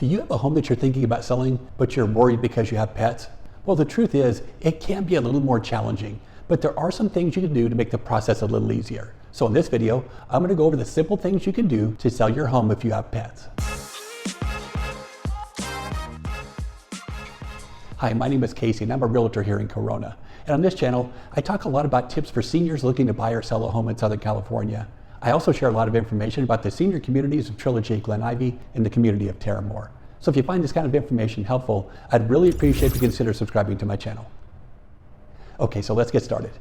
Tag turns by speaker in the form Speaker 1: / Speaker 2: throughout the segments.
Speaker 1: Do you have a home that you're thinking about selling, but you're worried because you have pets? Well, the truth is, it can be a little more challenging, but there are some things you can do to make the process a little easier. So in this video, I'm going to go over the simple things you can do to sell your home if you have pets. Hi, my name is Casey and I'm a realtor here in Corona. And on this channel, I talk a lot about tips for seniors looking to buy or sell a home in Southern California. I also share a lot of information about the senior communities of Trilogy, Glen Ivy, and the community of Terramor. So if you find this kind of information helpful, I'd really appreciate if you consider subscribing to my channel. Okay, so let's get started.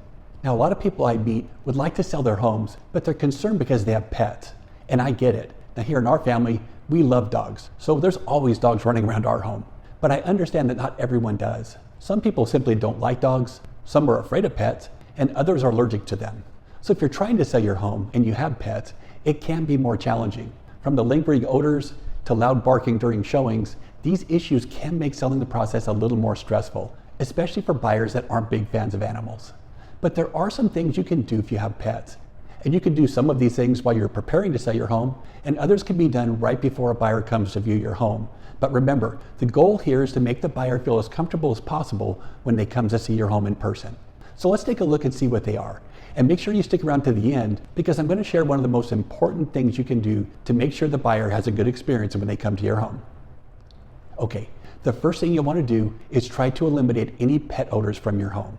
Speaker 1: Now, a lot of people I meet would like to sell their homes, but they're concerned because they have pets. And I get it. Now, here in our family, we love dogs. So there's always dogs running around our home. But I understand that not everyone does. Some people simply don't like dogs, some are afraid of pets, and others are allergic to them. So if you're trying to sell your home and you have pets, it can be more challenging. From the lingering odors to loud barking during showings, these issues can make selling the process a little more stressful, especially for buyers that aren't big fans of animals. But there are some things you can do if you have pets. And you can do some of these things while you're preparing to sell your home, and others can be done right before a buyer comes to view your home. But remember, the goal here is to make the buyer feel as comfortable as possible when they come to see your home in person. So let's take a look and see what they are. And make sure you stick around to the end, because I'm going to share one of the most important things you can do to make sure the buyer has a good experience when they come to your home. Okay, the first thing you'll want to do is try to eliminate any pet odors from your home.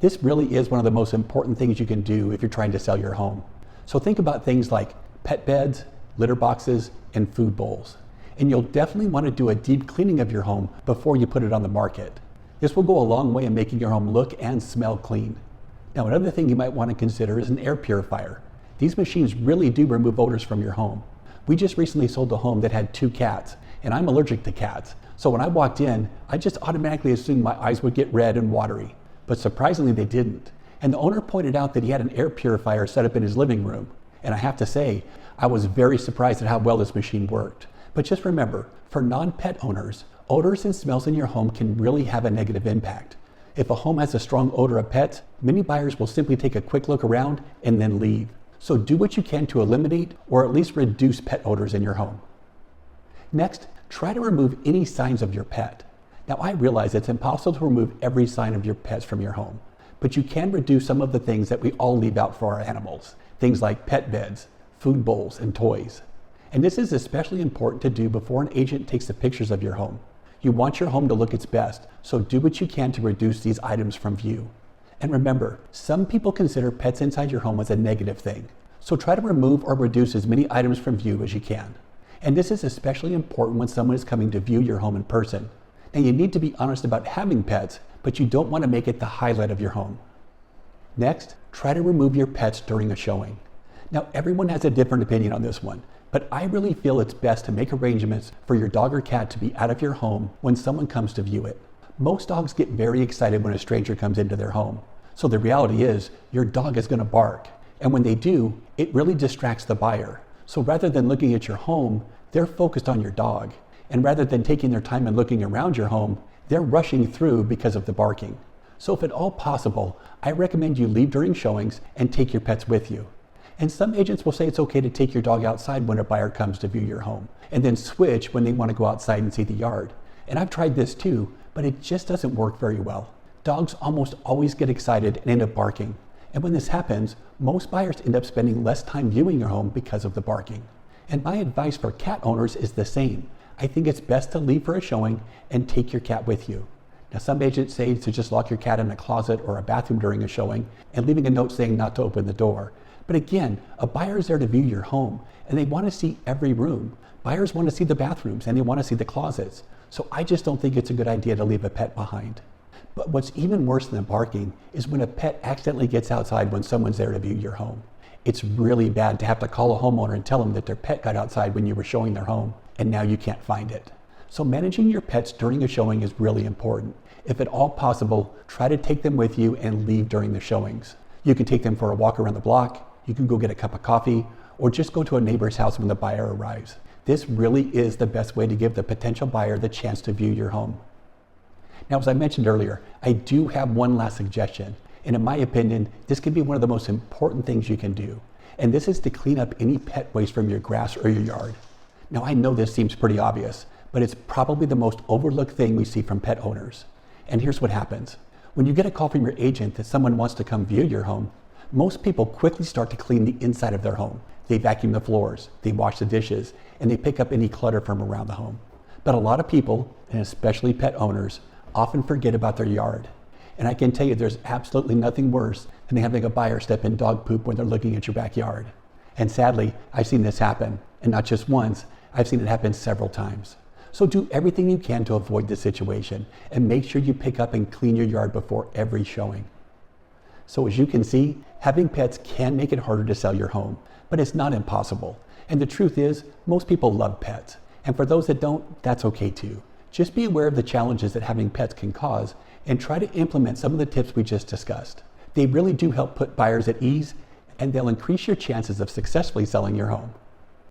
Speaker 1: This really is one of the most important things you can do if you're trying to sell your home. So think about things like pet beds, litter boxes, and food bowls. And you'll definitely want to do a deep cleaning of your home before you put it on the market. This will go a long way in making your home look and smell clean. Now, another thing you might want to consider is an air purifier. These machines really do remove odors from your home. We just recently sold a home that had 2 cats, and I'm allergic to cats. So when I walked in, I just automatically assumed my eyes would get red and watery. But surprisingly, they didn't. And the owner pointed out that he had an air purifier set up in his living room. And I have to say, I was very surprised at how well this machine worked. But just remember, for non-pet owners, odors and smells in your home can really have a negative impact. If a home has a strong odor of pets, many buyers will simply take a quick look around and then leave. So do what you can to eliminate or at least reduce pet odors in your home. Next, try to remove any signs of your pet. Now, I realize it's impossible to remove every sign of your pets from your home, but you can reduce some of the things that we all leave out for our animals. Things like pet beds, food bowls, and toys. And this is especially important to do before an agent takes the pictures of your home. You want your home to look its best, so do what you can to reduce these items from view. And remember, some people consider pets inside your home as a negative thing, so try to remove or reduce as many items from view as you can. And this is especially important when someone is coming to view your home in person. Now, you need to be honest about having pets, but you don't want to make it the highlight of your home. Next, try to remove your pets during a showing. Now, everyone has a different opinion on this one, but I really feel it's best to make arrangements for your dog or cat to be out of your home when someone comes to view it. Most dogs get very excited when a stranger comes into their home. So the reality is, your dog is going to bark. And when they do, it really distracts the buyer. So rather than looking at your home, they're focused on your dog. And rather than taking their time and looking around your home, they're rushing through because of the barking. So if at all possible, I recommend you leave during showings and take your pets with you. And some agents will say it's okay to take your dog outside when a buyer comes to view your home, and then switch when they want to go outside and see the yard. And I've tried this too, but it just doesn't work very well. Dogs almost always get excited and end up barking. And when this happens, most buyers end up spending less time viewing your home because of the barking. And my advice for cat owners is the same. I think it's best to leave for a showing and take your cat with you. Now, some agents say to just lock your cat in a closet or a bathroom during a showing and leaving a note saying not to open the door. But again, a buyer is there to view your home, and they want to see every room. Buyers want to see the bathrooms, and they want to see the closets. So I just don't think it's a good idea to leave a pet behind. But what's even worse than barking is when a pet accidentally gets outside when someone's there to view your home. It's really bad to have to call a homeowner and tell them that their pet got outside when you were showing their home, and now you can't find it. So managing your pets during a showing is really important. If at all possible, try to take them with you and leave during the showings. You can take them for a walk around the block. You can go get a cup of coffee, or just go to a neighbor's house when the buyer arrives. This really is the best way to give the potential buyer the chance to view your home. Now, as I mentioned earlier, I do have one last suggestion. And in my opinion, this can be one of the most important things you can do. And this is to clean up any pet waste from your grass or your yard. Now, I know this seems pretty obvious, but it's probably the most overlooked thing we see from pet owners. And here's what happens. When you get a call from your agent that someone wants to come view your home, most people quickly start to clean the inside of their home. They vacuum the floors, they wash the dishes, and they pick up any clutter from around the home. But a lot of people, and especially pet owners, often forget about their yard. And I can tell you there's absolutely nothing worse than having a buyer step in dog poop when they're looking at your backyard. And sadly, I've seen this happen, and not just once, I've seen it happen several times. So do everything you can to avoid this situation, and make sure you pick up and clean your yard before every showing. So as you can see, having pets can make it harder to sell your home, but it's not impossible. And the truth is, most people love pets. And for those that don't, that's okay too. Just be aware of the challenges that having pets can cause and try to implement some of the tips we just discussed. They really do help put buyers at ease, and they'll increase your chances of successfully selling your home.